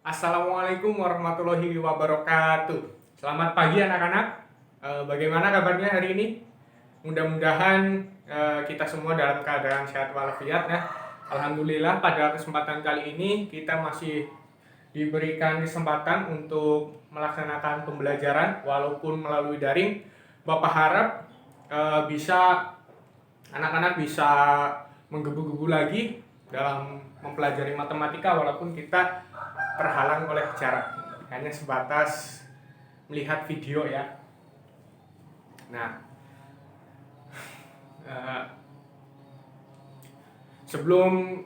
Assalamualaikum warahmatullahi wabarakatuh. Selamat pagi anak-anak. Bagaimana kabarnya hari ini? Mudah-mudahan kita semua dalam keadaan sehat walafiat ya. Alhamdulillah pada kesempatan kali ini kita masih diberikan kesempatan untuk melaksanakan pembelajaran walaupun melalui daring. Bapak harap anak-anak bisa menggebu-gebu lagi dalam mempelajari matematika walaupun kita terhalang oleh jarak, hanya sebatas melihat video ya. Nah, sebelum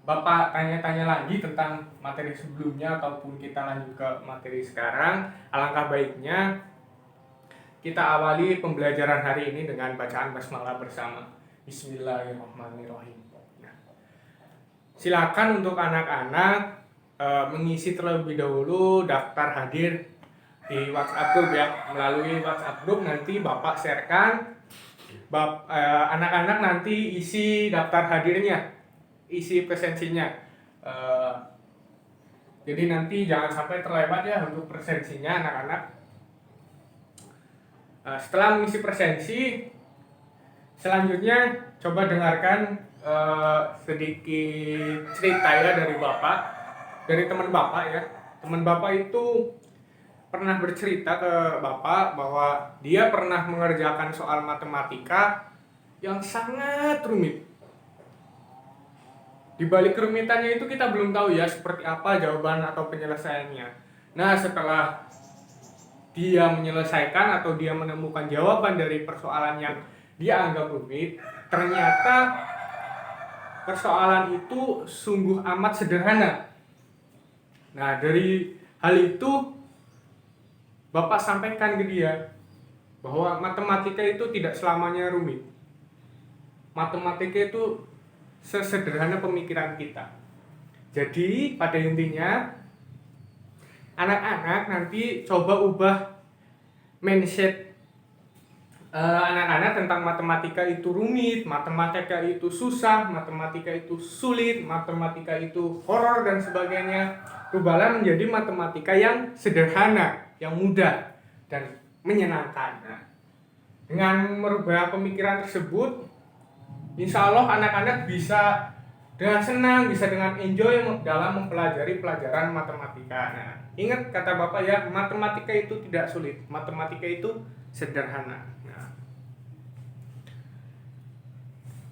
Bapak tanya-tanya lagi tentang materi sebelumnya ataupun kita lanjut ke materi sekarang, alangkah baiknya kita awali pembelajaran hari ini dengan bacaan basmalah bersama. Bismillahirrahmanirrahim. Nah, silakan untuk anak-anak mengisi terlebih dahulu daftar hadir di WhatsApp group ya. Melalui WhatsApp group nanti Bapak sharekan, anak-anak nanti isi daftar hadirnya, isi presensinya. Jadi nanti jangan sampai terlewat ya untuk presensinya anak-anak. Setelah mengisi presensi, selanjutnya coba dengarkan sedikit cerita ya dari Bapak. Dari teman Bapak ya. Teman Bapak itu pernah bercerita ke Bapak bahwa dia pernah mengerjakan soal matematika yang sangat rumit. Di balik kerumitannya itu kita belum tahu ya seperti apa jawaban atau penyelesaiannya. Nah, setelah dia menyelesaikan atau dia menemukan jawaban dari persoalan yang dia anggap rumit, ternyata persoalan itu sungguh amat sederhana. Nah, dari hal itu Bapak sampaikan ke dia bahwa matematika itu tidak selamanya rumit. Matematika itu sesederhana pemikiran kita. Jadi, pada intinya anak-anak nanti coba ubah mindset anak-anak tentang matematika itu rumit, matematika itu susah, matematika itu sulit, matematika itu horor dan sebagainya. Rubahlah menjadi matematika yang sederhana, yang mudah dan menyenangkan. Nah, dengan merubah pemikiran tersebut, insya Allah anak-anak bisa dengan senang, bisa dengan enjoy dalam mempelajari pelajaran matematika. Nah, ingat kata Bapak ya, matematika itu tidak sulit, matematika itu sederhana. Nah,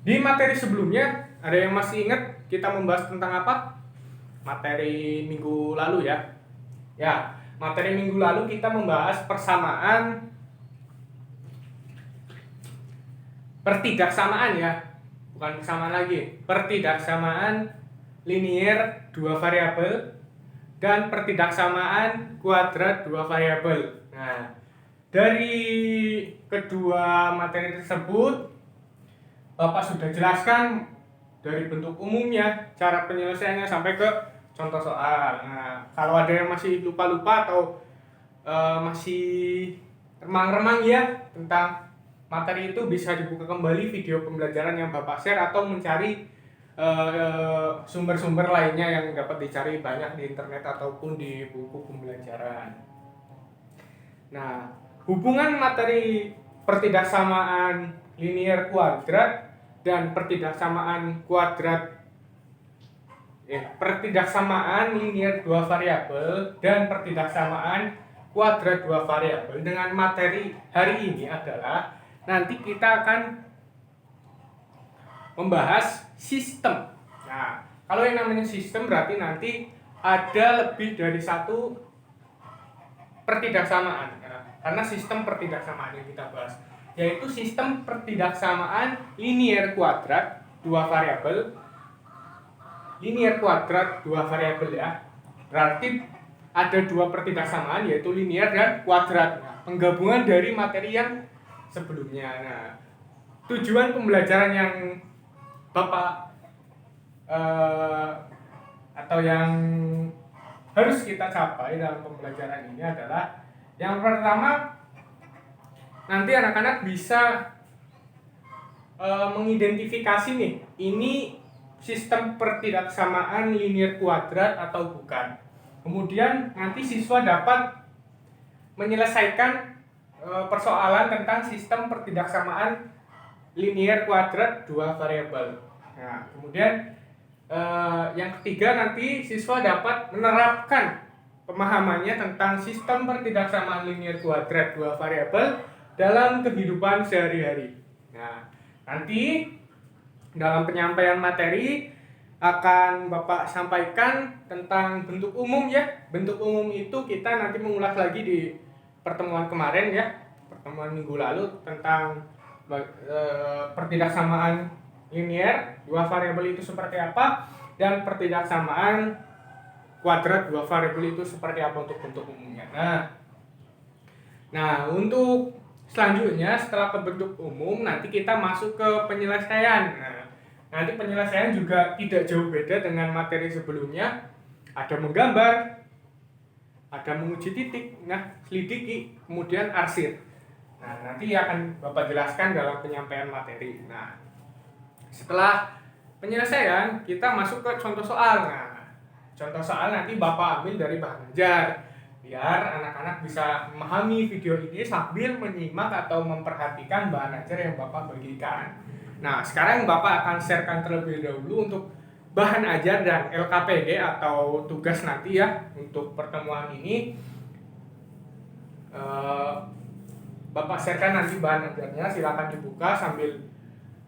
di materi sebelumnya, ada yang masih ingat kita membahas tentang apa? Materi minggu lalu ya. Ya, materi minggu lalu kita membahas pertidaksamaan ya. Bukan kesamaan lagi. Pertidaksamaan linier dua variabel dan pertidaksamaan kuadrat dua variabel. Nah, dari kedua materi tersebut Bapak sudah jelaskan dari bentuk umumnya, cara penyelesaiannya sampai ke contoh soal. Nah, kalau ada yang masih lupa-lupa atau masih remang-remang ya tentang materi itu, bisa dibuka kembali video pembelajaran yang Bapak share atau mencari sumber-sumber lainnya yang dapat dicari banyak di internet ataupun di buku pembelajaran. Nah, hubungan materi pertidaksamaan linier kuadrat dan pertidaksamaan linier dua variabel dan pertidaksamaan kuadrat dua variabel dengan materi hari ini adalah nanti kita akan membahas sistem. Nah, kalau yang namanya sistem berarti nanti ada lebih dari satu pertidaksamaan ya. Karena sistem pertidaksamaan yang kita bahas yaitu sistem pertidaksamaan linier kuadrat dua variabel ya. Berarti ada dua pertidaksamaan yaitu linier dan kuadrat. Nah, penggabungan dari materi yang sebelumnya. Nah, tujuan pembelajaran yang Bapak atau yang harus kita capai dalam pembelajaran ini adalah yang pertama, nanti anak-anak bisa mengidentifikasi nih, ini sistem pertidaksamaan linier kuadrat atau bukan. Kemudian nanti siswa dapat menyelesaikan persoalan tentang sistem pertidaksamaan linear kuadrat dua variabel. Nah, kemudian yang ketiga nanti siswa dapat menerapkan pemahamannya tentang sistem pertidaksamaan linear kuadrat dua variabel dalam kehidupan sehari-hari. Nah, nanti dalam penyampaian materi akan Bapak sampaikan tentang bentuk umum ya. Bentuk umum itu kita nanti mengulas lagi di pertemuan kemarin ya, pertemuan minggu lalu tentang pertidaksamaan linear dua variabel itu seperti apa dan pertidaksamaan kuadrat dua variabel itu seperti apa untuk bentuk umumnya. Nah, untuk selanjutnya setelah ke bentuk umum nanti kita masuk ke penyelesaian. Nah, nanti penyelesaian juga tidak jauh beda dengan materi sebelumnya. Ada menggambar, ada menguji titik, selidiki, kemudian arsir. Nah, nanti akan Bapak jelaskan dalam penyampaian materi. Nah, setelah penyelesaian kita masuk ke contoh soal. Nah, contoh soal nanti Bapak ambil dari bahan ajar biar anak-anak bisa memahami video ini sambil menyimak atau memperhatikan bahan ajar yang Bapak bagikan. Nah, sekarang Bapak akan sharekan terlebih dahulu untuk bahan ajar dan LKPD atau tugas nanti ya untuk pertemuan ini. Bapak sharekan nanti bahan ajarnya, silakan dibuka sambil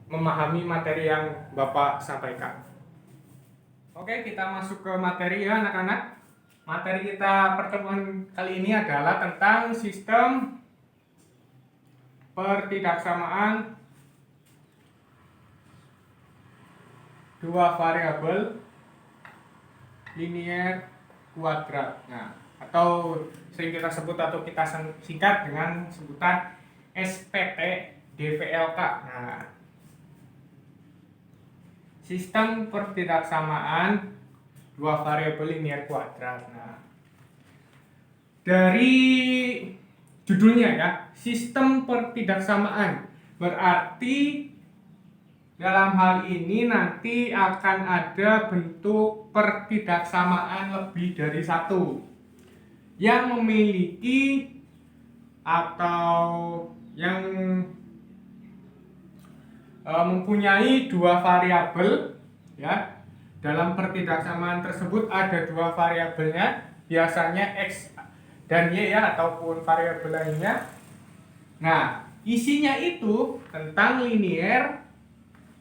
memahami materi yang Bapak sampaikan. Oke, kita masuk ke materi ya anak-anak. Materi kita pertemuan kali ini adalah tentang sistem pertidaksamaan dua variabel linear kuadrat. Nah, atau sering kita sebut atau kita singkat dengan sebutan SPT DVLK. Nah, sistem pertidaksamaan dua variabel linear kuadrat. Nah, dari judulnya ya, sistem pertidaksamaan berarti dalam hal ini nanti akan ada bentuk pertidaksamaan lebih dari satu yang memiliki atau yang mempunyai dua variabel ya. Dalam pertidaksamaan tersebut ada dua variabelnya, biasanya X dan Y ya, ataupun variabel lainnya. Nah, isinya itu tentang linear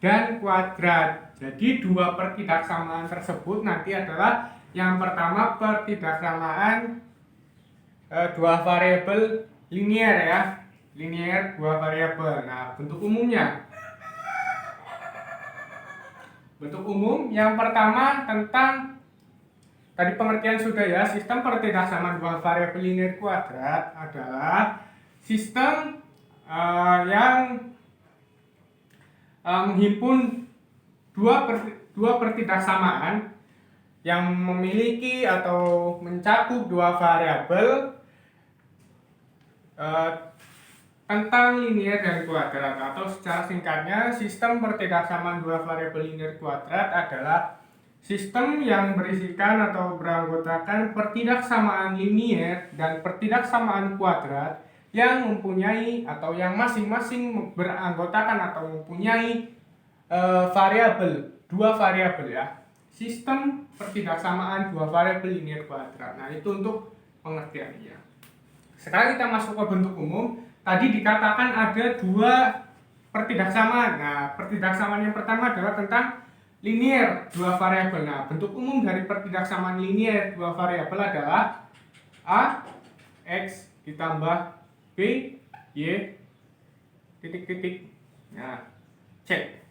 dan kuadrat. Jadi dua pertidaksamaan tersebut nanti adalah yang pertama pertidaksamaan dua variabel linear ya, linear dua variabel. Nah, bentuk umumnya. Bentuk umum yang pertama tentang tadi pengertian sudah ya, sistem pertidaksamaan dua variabel linear kuadrat adalah sistem yang menghimpun dua pertidaksamaan yang memiliki atau mencakup dua variabel tentang linear dan kuadrat, atau secara singkatnya sistem pertidaksamaan dua variabel linear kuadrat adalah sistem yang berisikan atau beranggotakan pertidaksamaan linear dan pertidaksamaan kuadrat yang mempunyai atau yang masing-masing beranggotakan atau mempunyai variabel, dua variabel ya. Sistem pertidaksamaan dua variabel linear kuadrat. Nah, itu untuk pengertiannya. Sekarang kita masuk ke bentuk umum. Tadi dikatakan ada dua pertidaksamaan. Nah, pertidaksamaan yang pertama adalah tentang linear dua variabel. Nah, bentuk umum dari pertidaksamaan linear dua variabel adalah A X ditambah B Y titik-titik. Nah, C.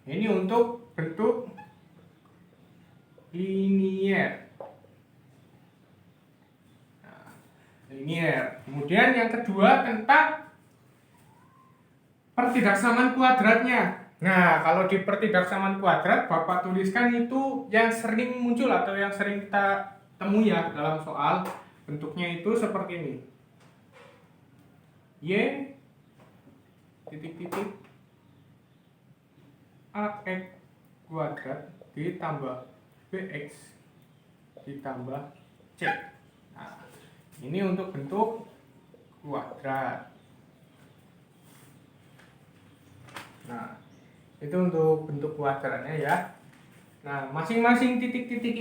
Ini untuk bentuk linear. Linear. Kemudian yang kedua tentang pertidaksamaan kuadratnya. Nah, kalau di pertidaksamaan kuadrat Bapak tuliskan itu yang sering muncul atau yang sering kita temui ya dalam soal. Bentuknya itu seperti ini. Y titik-titik AX kuadrat ditambah BX ditambah C. Nah, ini untuk bentuk kuadrat. Nah, itu untuk bentuk kuadratnya ya. Nah, masing-masing titik-titik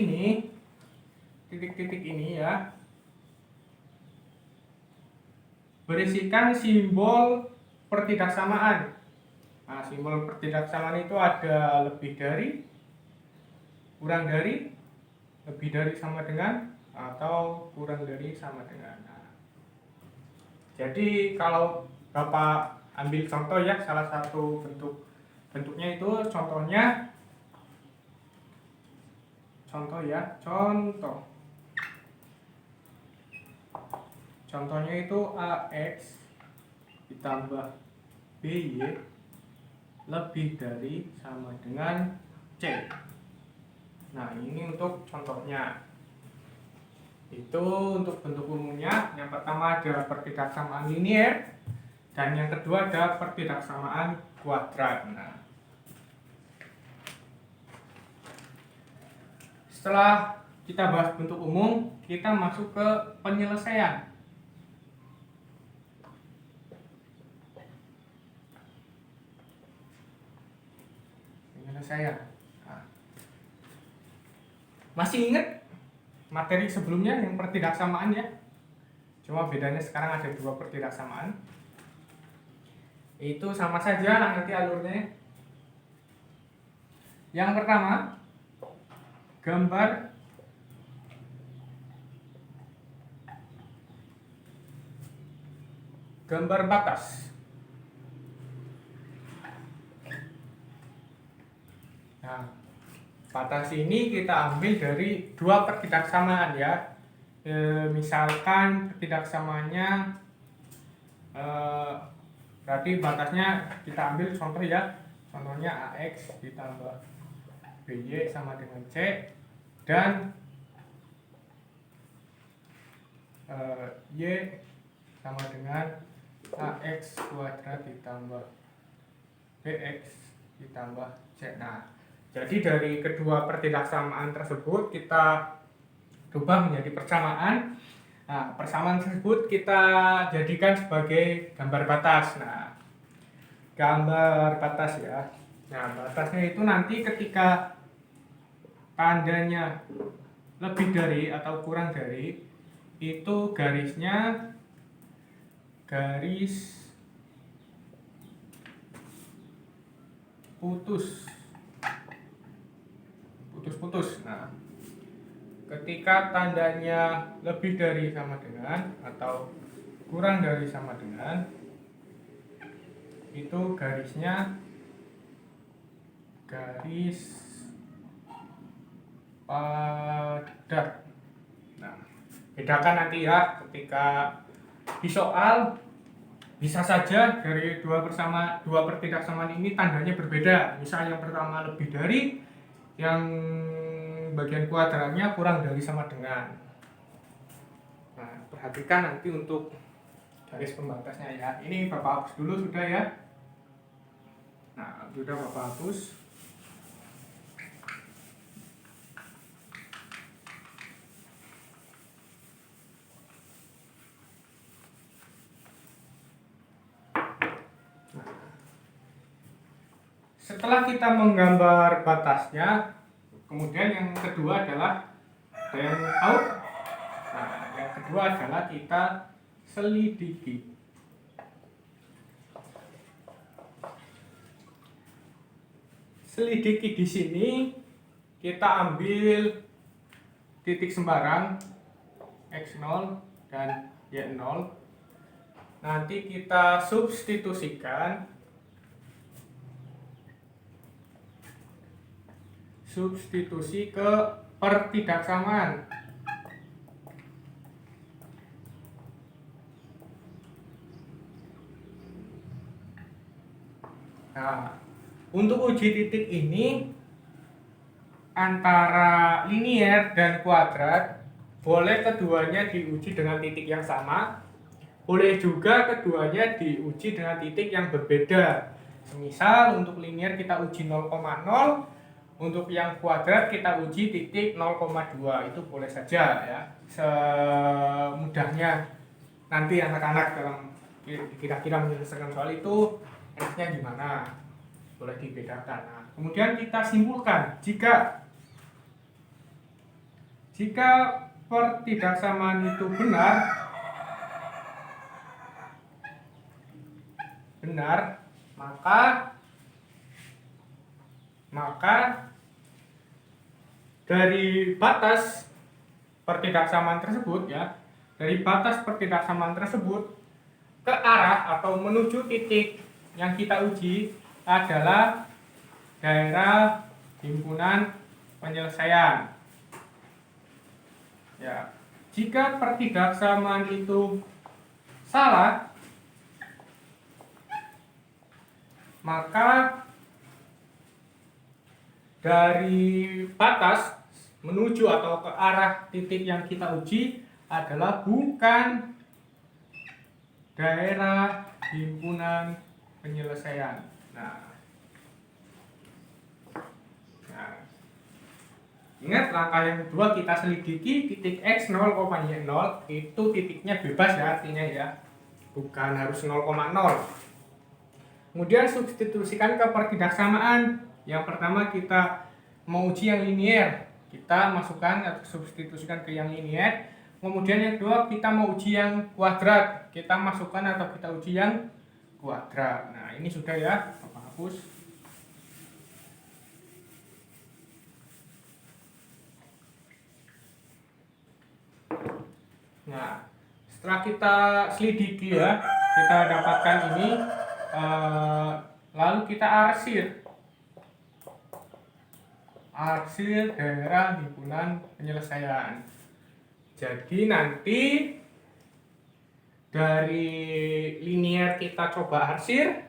ini ya berisikan simbol pertidaksamaan. Nah, simbol pertidaksamaan itu ada lebih dari, kurang dari, lebih dari sama dengan, atau kurang dari sama dengan. Nah, jadi kalau Bapak ambil contoh ya, salah satu bentuknya itu contohnya, contohnya itu AX ditambah BY lebih dari sama dengan C. Nah, ini untuk contohnya. Itu untuk bentuk umumnya. Yang pertama ada pertidaksamaan linier, dan yang kedua ada pertidaksamaan kuadrat. Nah, setelah kita bahas bentuk umum, kita masuk ke penyelesaian. Nah, masih ingat materi sebelumnya yang pertidaksamaan ya? Cuma bedanya sekarang ada dua pertidaksamaan. Itu sama saja nanti alurnya. Yang pertama, gambar batas. Nah, batas ini kita ambil dari dua pertidaksamaan ya. Misalkan pertidaksamaannya berarti batasnya kita ambil contoh ya. Contohnya AX ditambah BY sama dengan C, dan Y sama dengan AX kuadrat ditambah BX ditambah C. Nah, jadi dari kedua pertidaksamaan tersebut kita rubah menjadi persamaan. Nah, persamaan tersebut kita jadikan sebagai gambar batas. Nah, gambar batas ya. Nah, batasnya itu nanti ketika tandanya lebih dari atau kurang dari, itu garisnya garis putus. Nah, ketika tandanya lebih dari sama dengan atau kurang dari sama dengan, itu garisnya garis padat. Nah, bedakan nanti ya ketika di soal, bisa saja dari dua pertidaksamaan ini tandanya berbeda. Misal yang pertama lebih dari, yang bagian kuadratnya kurang dari sama dengan. Nah, perhatikan nanti untuk garis pembatasnya ya. Ini Bapak hapus dulu sudah ya. Nah, sudah Bapak hapus. Setelah kita menggambar batasnya, kemudian yang kedua adalah yang out. Nah, yang kedua adalah kita selidiki. Selidiki di sini kita ambil titik sembarang X0 dan Y0. Nanti kita substitusikan ke pertidaksamaan. Nah, untuk uji titik ini antara linier dan kuadrat, boleh keduanya diuji dengan titik yang sama, boleh juga keduanya diuji dengan titik yang berbeda. Semisal untuk linier kita uji 0,0, Untuk yang kuadrat kita uji titik 0,2, itu boleh saja ya, semudahnya nanti anak-anak dalam kira-kira menyelesaikan soal itu enaknya gimana, boleh dibedakan. Nah, kemudian kita simpulkan jika pertidaksamaan itu benar, maka dari batas pertidaksamaan tersebut ya, dari batas pertidaksamaan tersebut ke arah atau menuju titik yang kita uji adalah daerah himpunan penyelesaian. Ya, jika pertidaksamaan itu salah, maka dari batas menuju atau ke arah titik yang kita uji adalah bukan daerah himpunan penyelesaian. Nah, ingat langkah yang kedua kita selidiki titik X 0,0, itu titiknya bebas ya, artinya ya, bukan harus 0,0. Kemudian substitusikan ke pertidaksamaan. Yang pertama kita mau uji yang linier, kita masukkan atau substitusikan ke yang linier. Kemudian yang kedua kita mau uji yang kuadrat, kita masukkan atau kita uji yang kuadrat. Nah, ini sudah ya, Bapak hapus. Nah, setelah kita selidiki ya, kita dapatkan ini, lalu kita arsir daerah himpunan penyelesaian. Jadi nanti dari linier kita coba arsir.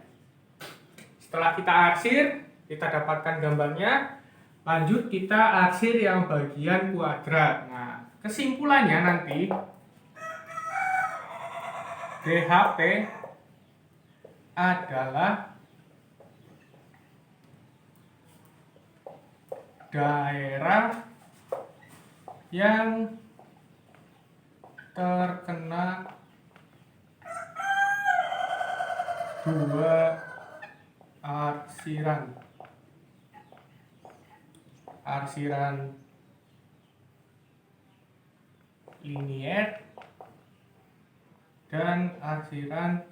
Setelah kita arsir, kita dapatkan gambarnya. Lanjut kita arsir yang bagian kuadrat. Nah, kesimpulannya nanti DHP adalah daerah yang terkena dua arsiran linier dan arsiran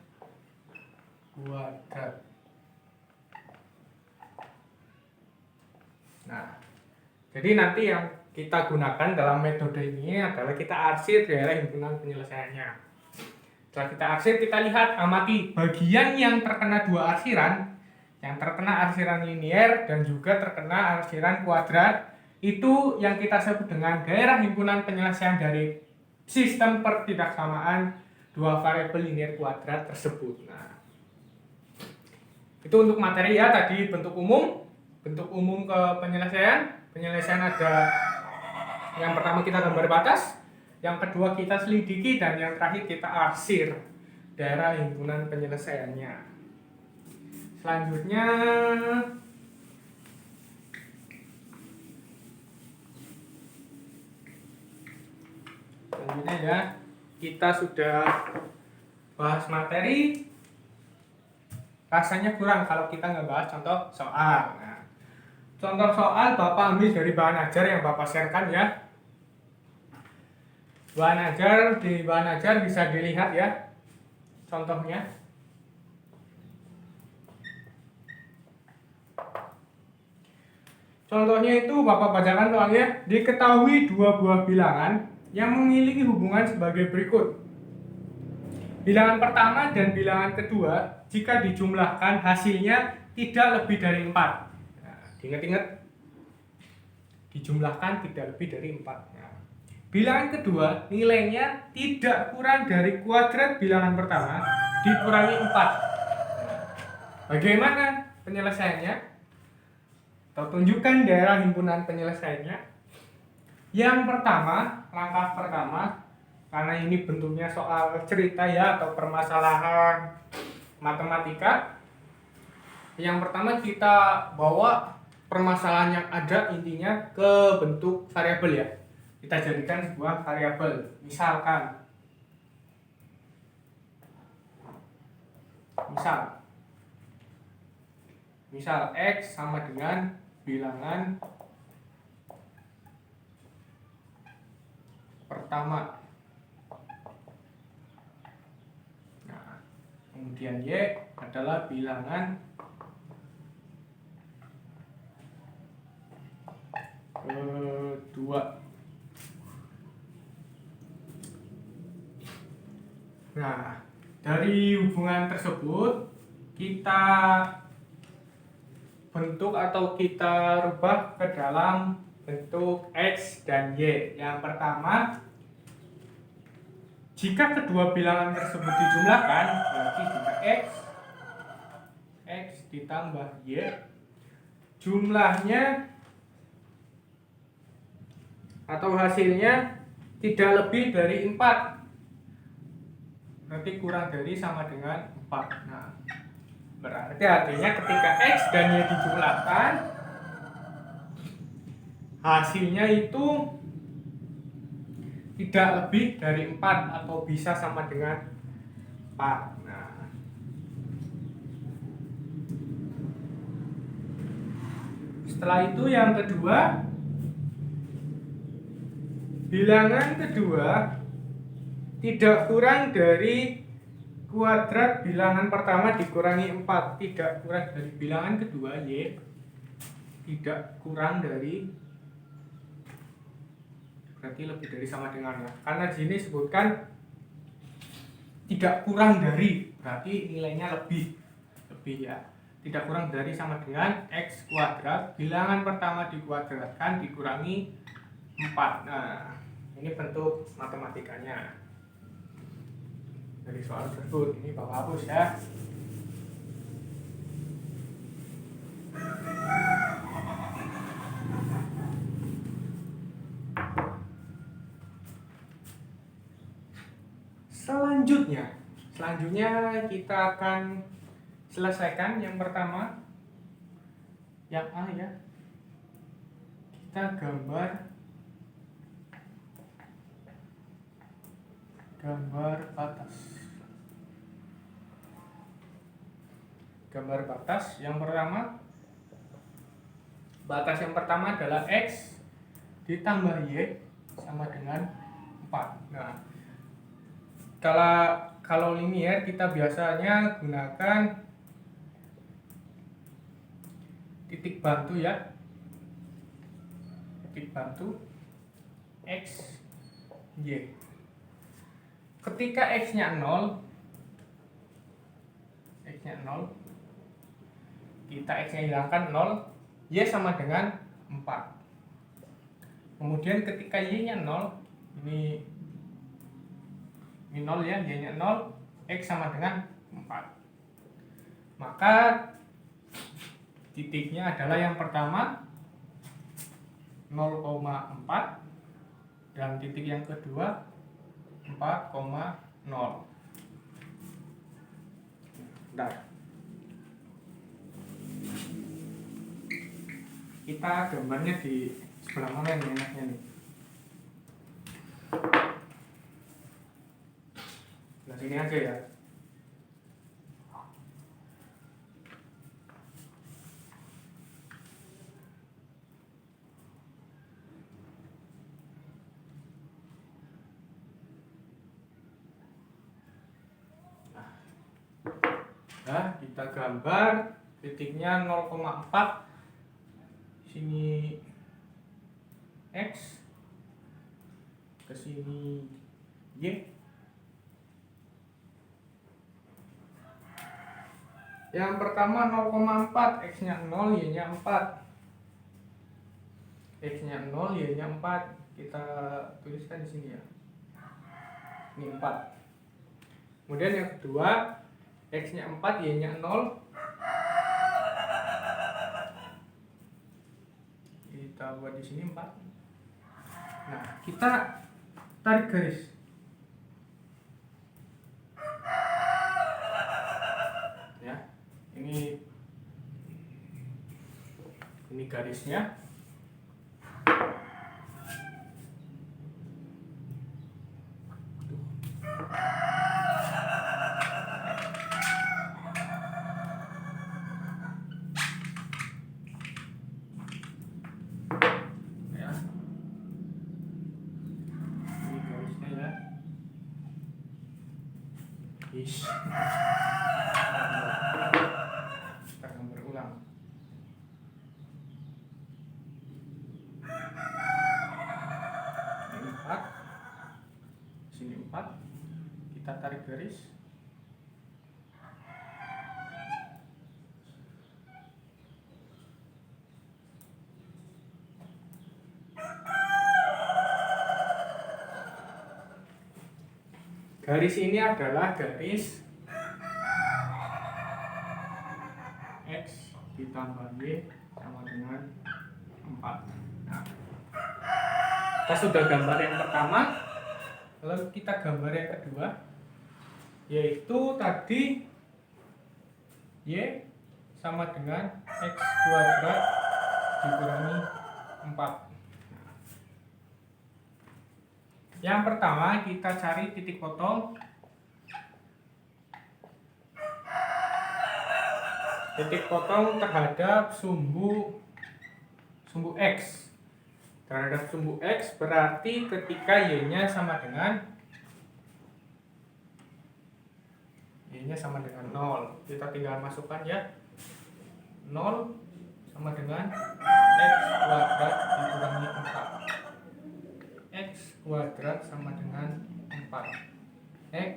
kuadrat. Nah, jadi nanti yang kita gunakan dalam metode ini adalah kita arsir daerah himpunan penyelesaiannya. Setelah kita arsir, kita lihat, amati bagian yang terkena dua arsiran, yang terkena arsiran linier dan juga terkena arsiran kuadrat, itu yang kita sebut dengan daerah himpunan penyelesaian dari sistem pertidaksamaan dua variabel linier kuadrat tersebut. Nah, itu untuk materi ya, tadi bentuk umum ke penyelesaian ada yang pertama kita gambar batas, yang kedua kita selidiki, dan yang terakhir kita arsir daerah himpunan penyelesaiannya. Selanjutnya ya, kita sudah bahas materi, rasanya kurang kalau kita nggak bahas contoh soal. Nah, contoh soal Bapak ambil dari bahan ajar yang Bapak sharekan ya. Di bahan ajar bisa dilihat ya contohnya. Contohnya itu Bapak bacakan soalnya. Diketahui dua buah bilangan yang memiliki hubungan sebagai berikut. Bilangan pertama dan bilangan kedua jika dijumlahkan hasilnya tidak lebih dari 4. Nah, ingat-ingat, dijumlahkan tidak lebih dari 4. Nah, bilangan kedua nilainya tidak kurang dari kuadrat bilangan pertama dikurangi 4. Nah, bagaimana penyelesaiannya? Atau tunjukkan daerah himpunan penyelesaiannya. Yang pertama, langkah pertama, karena ini bentuknya soal cerita ya, atau permasalahan matematika. Yang pertama kita bawa permasalahan yang ada intinya ke bentuk variabel ya. Kita jadikan sebuah variabel. Misal X sama dengan bilangan pertama. Nah, kemudian Y adalah bilangan kedua. Nah, dari hubungan tersebut kita bentuk atau kita rubah ke dalam bentuk X dan Y. Yang pertama, jika kedua bilangan tersebut dijumlahkan, berarti jika X ditambah Y, jumlahnya atau hasilnya tidak lebih dari 4. Berarti kurang dari sama dengan 4. Nah, berarti artinya ketika X dan Y dijumlahkan, hasilnya itu tidak lebih dari 4 atau bisa sama dengan 4. Nah, setelah itu yang kedua, bilangan kedua tidak kurang dari kuadrat bilangan pertama dikurangi 4. Tidak kurang dari bilangan kedua Y, tidak kurang dari, berarti lebih dari sama dengan ya. Karena di sini sebutkan tidak kurang dari, berarti nilainya lebih ya. Tidak kurang dari sama dengan X kuadrat, bilangan pertama dikuadratkan dikurangi 4. Nah, ini bentuk matematikanya dari soal tersebut. Ini Bapak hapus ya. Selanjutnya kita akan selesaikan yang pertama, yang A ya. Kita gambar batas. Gambar batas yang pertama, batas yang pertama adalah X ditambah Y sama dengan 4. Nah, kalau linier kita biasanya gunakan titik bantu ya. Titik bantu X, Y. Ketika X-nya 0, kita X-nya hilangkan 0, Y sama dengan 4. Kemudian ketika Y-nya 0, ini 0 ya, Y-nya 0, X sama dengan 4. Maka titiknya adalah yang pertama 0,4 dan titik yang kedua 4,0. Bentar. Kita gambarnya di sebelah mana nih enaknya nih? Sebelah sini aja ya. Nah, kita gambar titiknya 0,4, sini X, ke sini Y. Yang pertama 0,4, X-nya 0, Y-nya 4. X-nya 0, Y-nya 4. Kita tuliskan di sini ya. Ini 4. Kemudian yang kedua, X-nya 4, Y-nya 0. Kita buat di sini 4. Nah, kita tarik garis. Ya. Ini garisnya. Ya. Ini garisnya ya. Ish. Kita gambar ulang. Ini 4, sini 4, kita tarik garis. Garis ini adalah garis X ditambah Y sama dengan 4. Nah, kita sudah gambar yang pertama, lalu kita gambar yang kedua, yaitu tadi Y sama dengan X kuadrat dikurangi 4. Yang pertama kita cari titik potong. Titik potong terhadap sumbu X. Terhadap sumbu X berarti ketika Y-nya sama dengan 0. Kita tinggal masukkan ya. 0 sama dengan X kuadrat dikurangi 4. X kuadrat sama dengan 4. X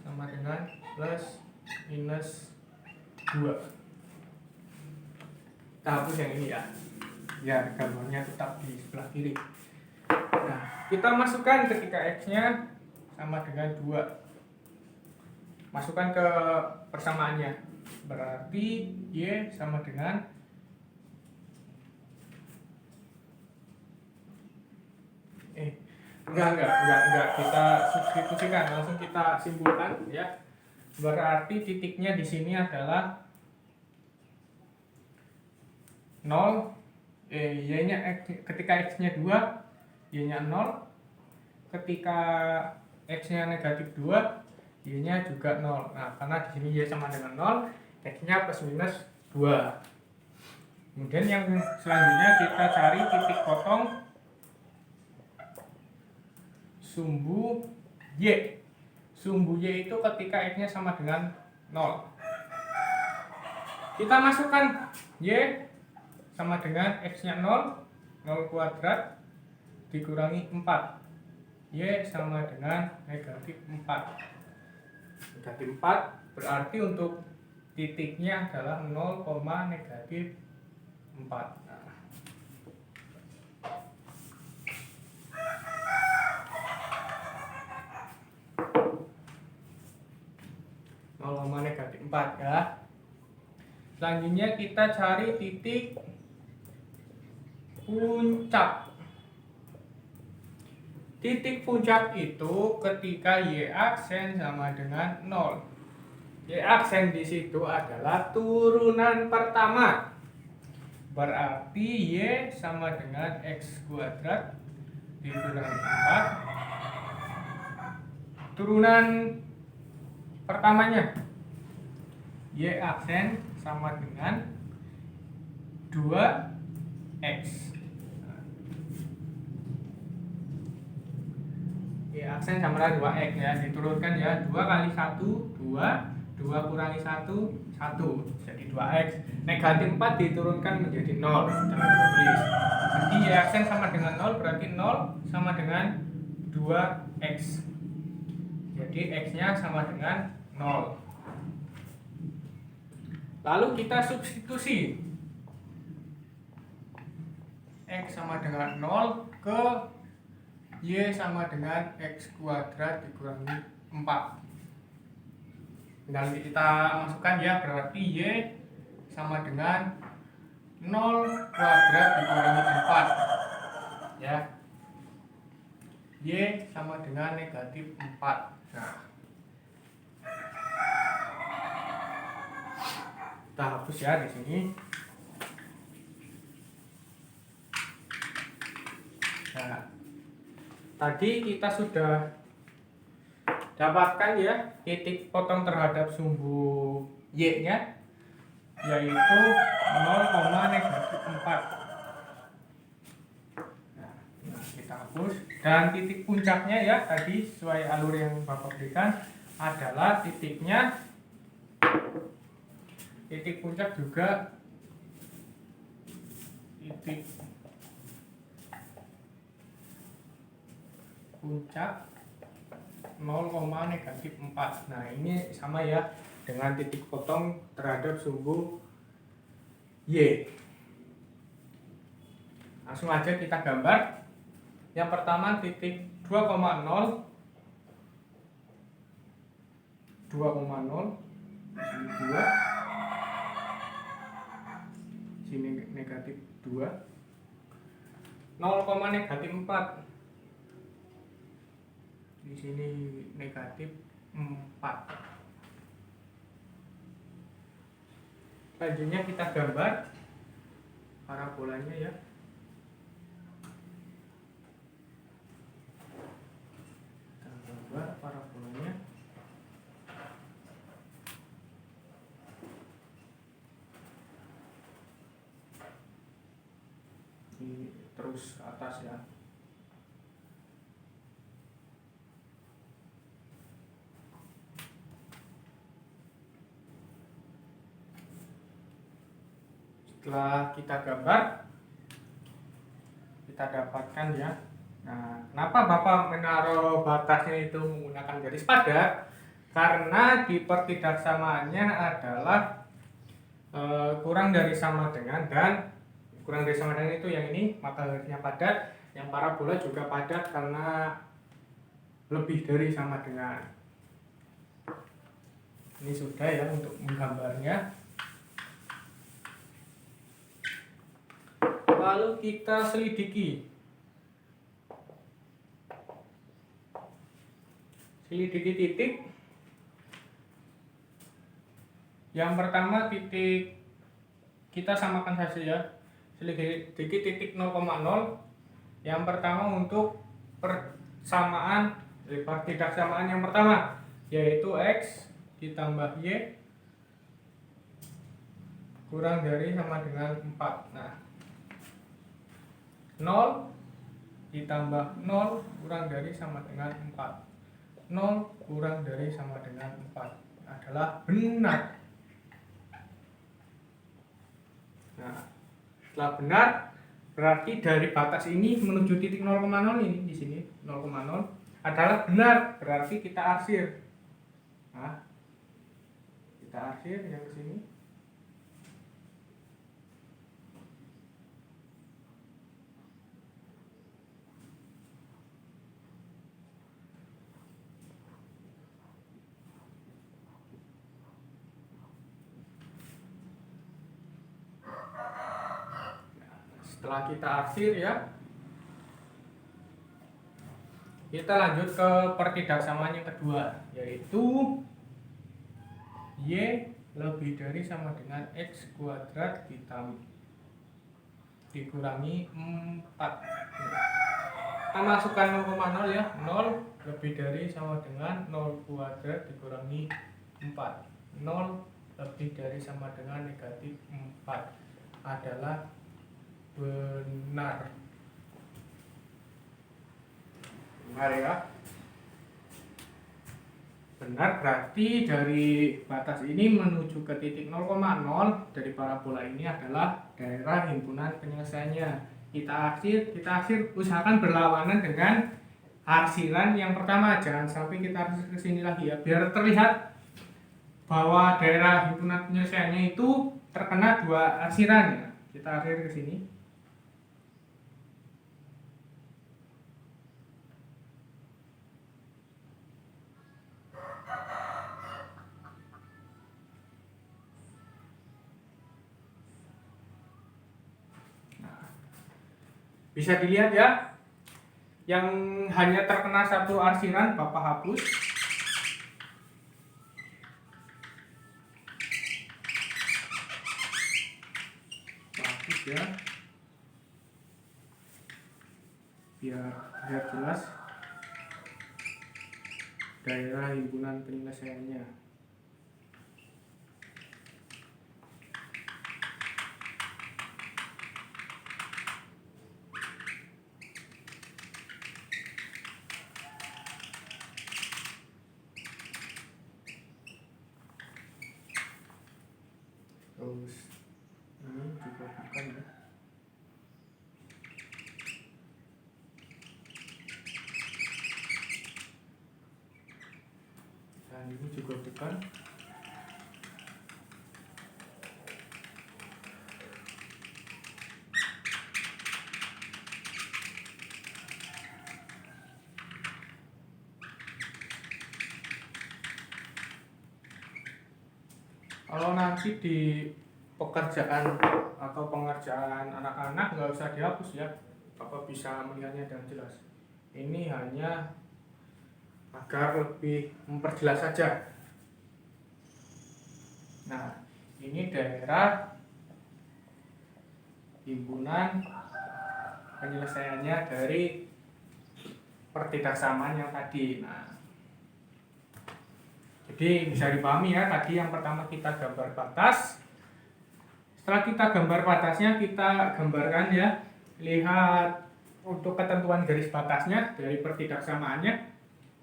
sama dengan plus minus 2. Kita hapus yang ini ya, biar gambarnya tetap di sebelah kiri. Nah, kita masukkan ketika X-nya sama dengan 2. Masukkan ke persamaannya, berarti Y sama dengan enggak kita substitusikan, langsung kita simpulkan ya. Berarti titiknya di sini adalah 0, Y-nya ketika X-nya 2, Y-nya 0. Ketika X-nya negatif 2, Y-nya juga 0. Nah, karena di sini Y sama dengan 0, X-nya plus minus 2. Kemudian yang selanjutnya kita cari titik potong sumbu Y. Sumbu Y itu ketika X-nya sama dengan 0. Kita masukkan Y sama dengan X-nya 0, 0 kuadrat dikurangi 4. Y sama dengan negatif 4. Negatif 4 berarti untuk titiknya adalah 0, negatif 4. Negatif 4 ya. Selanjutnya kita cari titik puncak. Titik puncak itu ketika Y aksen sama dengan 0. Y aksen di situ adalah turunan pertama. Berarti Y sama dengan X kuadrat dikurangi 4. Turunan pertamanya Y aksen sama dengan 2X. Y aksen sama dengan 2X ya, diturunkan ya. 2 kali 1, 2. 2 kurangi 1, 1. Jadi 2X. Negatif 4 diturunkan menjadi 0. Tulis. Jadi Y aksen sama dengan 0, berarti 0 sama dengan 2X. Jadi X-nya sama dengan 0. Lalu kita substitusi X sama dengan 0 ke Y sama dengan X kuadrat dikurangi 4. Tinggal kita masukkan ya, berarti Y sama dengan 0 kuadrat dikurangi 4 ya. Y sama dengan negatif 4. Nah, kita hapus ya di sini. Nah, tadi kita sudah dapatkan ya titik potong terhadap sumbu Y-nya, yaitu 0,-4. Nah, kita hapus. Dan titik puncaknya ya tadi sesuai alur yang Bapak berikan adalah titik puncak juga titik puncak 0,-4. Nah, ini sama ya dengan titik potong terhadap sumbu Y. Langsung aja kita gambar. Yang pertama titik 2,0, 2,0, 2, sini negatif 2, 0,-4, di sini negatif 4. Selanjutnya kita gambar parabolanya ya. Kita gambar parabolanya. Ini terus atas ya. Setelah kita gambar, kita dapatkan ya. Nah, kenapa Bapak menaruh batasnya itu menggunakan garis padat? Karena di pertidaksamaannya adalah kurang dari sama dengan, dan kurang dari sama dengan itu yang ini, maka garisnya padat. Yang parabola juga padat karena lebih dari sama dengan. Ini sudah ya untuk menggambarnya. Lalu kita selidiki titik. Yang pertama titik, kita samakan saja ya, selidiki titik 0,0. Yang pertama untuk persamaan, pertidaksamaan yang pertama, yaitu X ditambah Y kurang dari sama dengan 4. Nah, 0 ditambah 0 kurang dari sama dengan 4. 0 kurang dari sama dengan 4 adalah benar. Nah, setelah benar berarti dari batas ini menuju titik 0,0 ini di sini 0,0 adalah benar, berarti kita arsir. Nah, kita arsir yang ke sini. Setelah kita arsir ya, kita lanjut ke pertidaksamaan yang kedua, yaitu Y lebih dari sama dengan X kuadrat dikurangi 4. Kita masukkan 0,0 ya, 0 lebih dari sama dengan 0 kuadrat dikurangi 4. 0 lebih dari sama dengan negatif 4 adalah benar. Benar ya. Benar berarti dari batas ini menuju ke titik 0,0 dari parabola ini adalah daerah himpunan penyelesaiannya. Kita arsir, usahakan berlawanan dengan arsiran yang pertama. Jangan sampai kita arsir ke sini lagi ya, biar terlihat bahwa daerah himpunan penyelesaiannya itu terkena dua arsiran ya. Kita arsir ke sini. Bisa dilihat ya, yang hanya terkena satu arsiran Bapak hapus. Hapus ya, biar jelas daerah himpunan penyelesaiannya. Terus ini juga bukan ya. Dan ini juga bukan. Kalau nanti di pekerjaan atau pengerjaan anak-anak nggak usah dihapus ya, Bapak bisa melihatnya dengan jelas. Ini hanya agar lebih memperjelas saja. Nah, ini daerah himpunan penyelesaiannya dari pertidaksamaan yang tadi. Nah, jadi bisa dipahami ya, tadi yang pertama kita gambar batas. Setelah kita gambar batasnya, kita gambarkan ya, lihat untuk ketentuan garis batasnya dari pertidaksamaannya.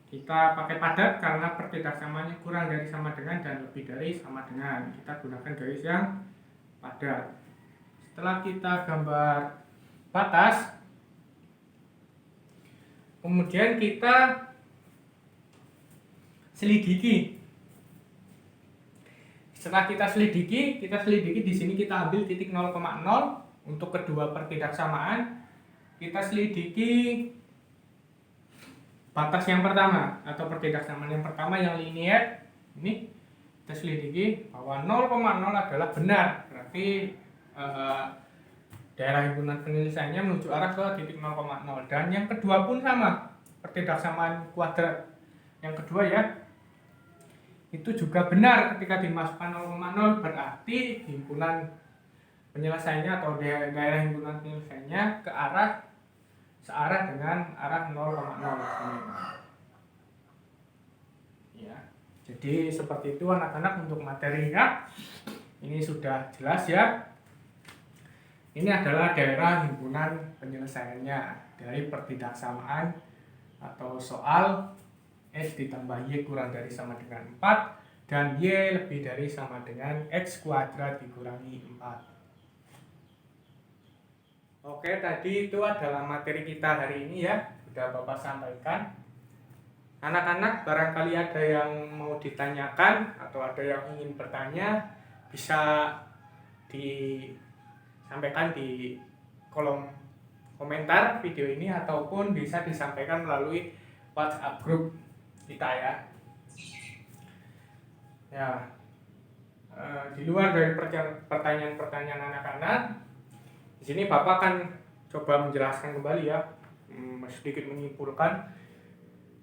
Kita pakai padat karena pertidaksamaannya kurang dari sama dengan dan lebih dari sama dengan. Kita gunakan garis yang padat. Setelah kita gambar batas, kemudian kita selidiki. Setelah kita selidiki di sini kita ambil titik 0,0 untuk kedua pertidaksamaan. Kita selidiki batas yang pertama atau pertidaksamaan yang pertama yang linier. Ini kita selidiki bahwa 0,0 adalah benar. Berarti daerah himpunan penyelesaiannya menuju arah ke titik 0,0. Dan yang kedua pun sama, pertidaksamaan kuadrat. Yang kedua ya, itu juga benar ketika dimasukkan 0,0, berarti himpunan penyelesaiannya atau daerah himpunan penyelesaiannya ke arah searah dengan arah 0,0. Ya. Jadi seperti itu anak-anak untuk materinya. Ini sudah jelas ya. Ini adalah daerah himpunan penyelesaiannya dari pertidaksamaan atau soal X ditambah Y kurang dari sama dengan 4 dan Y lebih dari sama dengan X kuadrat dikurangi 4. Oke, tadi itu adalah materi kita hari ini ya, sudah Bapak sampaikan. Anak-anak barangkali ada yang mau ditanyakan atau ada yang ingin bertanya, bisa disampaikan di kolom komentar video ini ataupun bisa disampaikan melalui WhatsApp grup kita ya. Di luar dari pertanyaan-pertanyaan anak-anak, di sini Bapak akan coba menjelaskan kembali ya, sedikit menyimpulkan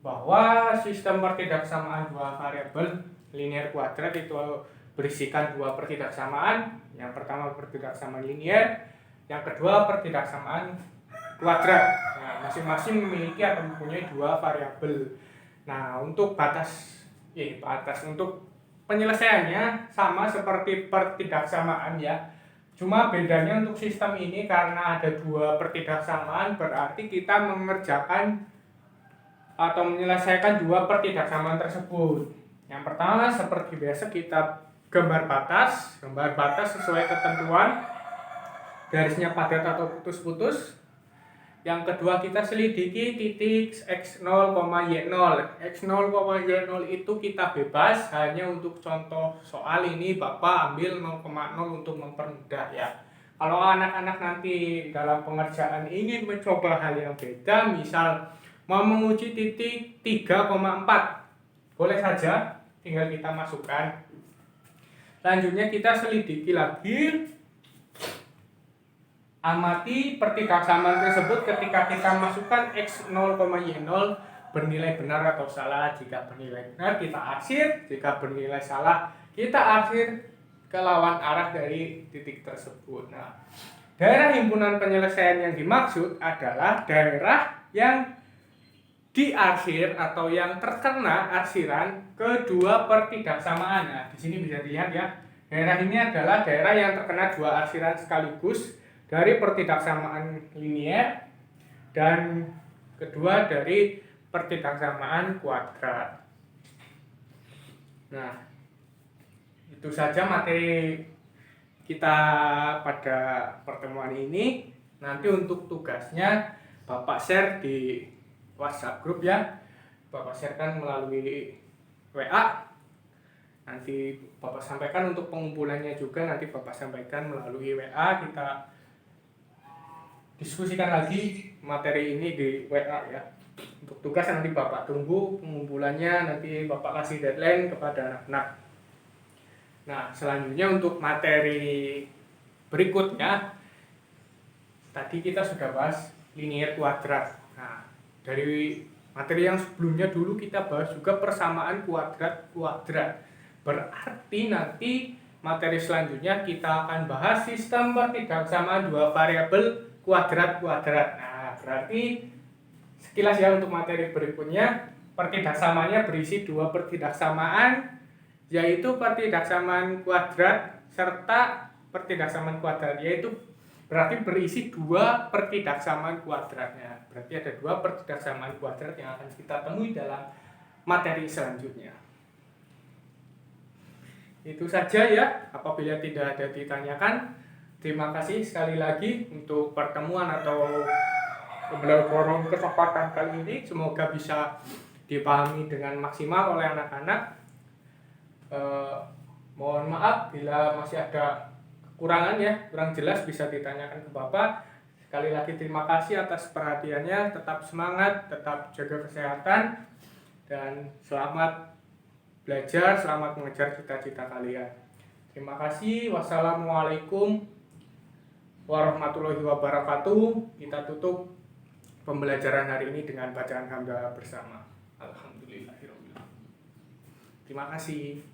bahwa sistem pertidaksamaan dua variabel linear kuadrat itu berisikan dua pertidaksamaan. Yang pertama pertidaksamaan linear, yang kedua pertidaksamaan kuadrat. Nah, masing-masing memiliki atau mempunyai dua variabel. Nah, untuk batas untuk penyelesaiannya sama seperti pertidaksamaan ya. Cuma bedanya untuk sistem ini karena ada dua pertidaksamaan, berarti kita mengerjakan atau menyelesaikan dua pertidaksamaan tersebut. Yang pertama seperti biasa kita gambar batas sesuai ketentuan, garisnya padat atau putus-putus. Yang kedua kita selidiki titik X0, Y0. X0, Y0 itu kita bebas, hanya untuk contoh soal ini Bapak ambil 0,0 untuk mempermudah ya. Kalau anak-anak nanti dalam pengerjaan ingin mencoba hal yang beda, misal mau menguji titik 3,4, boleh saja, tinggal kita masukkan. Selanjutnya kita selidiki lagi, amati pertidaksamaan tersebut ketika kita masukkan X0, Y0 bernilai benar atau salah. Jika bernilai benar kita arsir, jika bernilai salah kita arsir ke lawan arah dari titik tersebut. Nah, daerah himpunan penyelesaian yang dimaksud adalah daerah yang diarsir atau yang terkena arsiran kedua pertidaksamaan. Nah, di sini bisa dilihat ya. Daerah ini adalah daerah yang terkena dua arsiran sekaligus dari pertidaksamaan linier dan kedua dari pertidaksamaan kuadrat. Nah, itu saja materi kita pada pertemuan ini. Nanti untuk tugasnya Bapak share di WhatsApp grup ya. Bapak sharekan melalui WA. Nanti Bapak sampaikan untuk pengumpulannya juga, nanti Bapak sampaikan melalui WA. Kita diskusikan lagi materi ini di WA ya. Untuk tugas nanti Bapak tunggu pengumpulannya, nanti Bapak kasih deadline kepada anak-anak. Nah, selanjutnya untuk materi berikutnya, tadi kita sudah bahas linier kuadrat. Nah, dari materi yang sebelumnya dulu kita bahas juga persamaan kuadrat-kuadrat. Berarti nanti materi selanjutnya kita akan bahas sistem pertidaksamaan dua variabel kuadrat-kuadrat. Nah, berarti sekilas ya untuk materi berikutnya, pertidaksamanya berisi dua pertidaksamaan, yaitu pertidaksamaan kuadrat serta pertidaksamaan kuadrat, yaitu berarti berisi dua pertidaksamaan kuadratnya. Berarti ada dua pertidaksamaan kuadrat yang akan kita temui dalam materi selanjutnya. Itu saja ya, apabila tidak ada ditanyakan. Terima kasih sekali lagi untuk pertemuan atau pembelajaran kesempatan kali ini. Semoga bisa dipahami dengan maksimal oleh anak-anak. Mohon maaf bila masih ada kekurangan ya, kurang jelas bisa ditanyakan ke Bapak. Sekali lagi terima kasih atas perhatiannya. Tetap semangat, tetap jaga kesehatan, dan selamat belajar, selamat mengejar cita-cita kalian. Terima kasih. Wassalamualaikum warahmatullahi wabarakatuh. Kita tutup pembelajaran hari ini dengan bacaan hamdalah bersama. Alhamdulillahirobbilalamin. Terima kasih.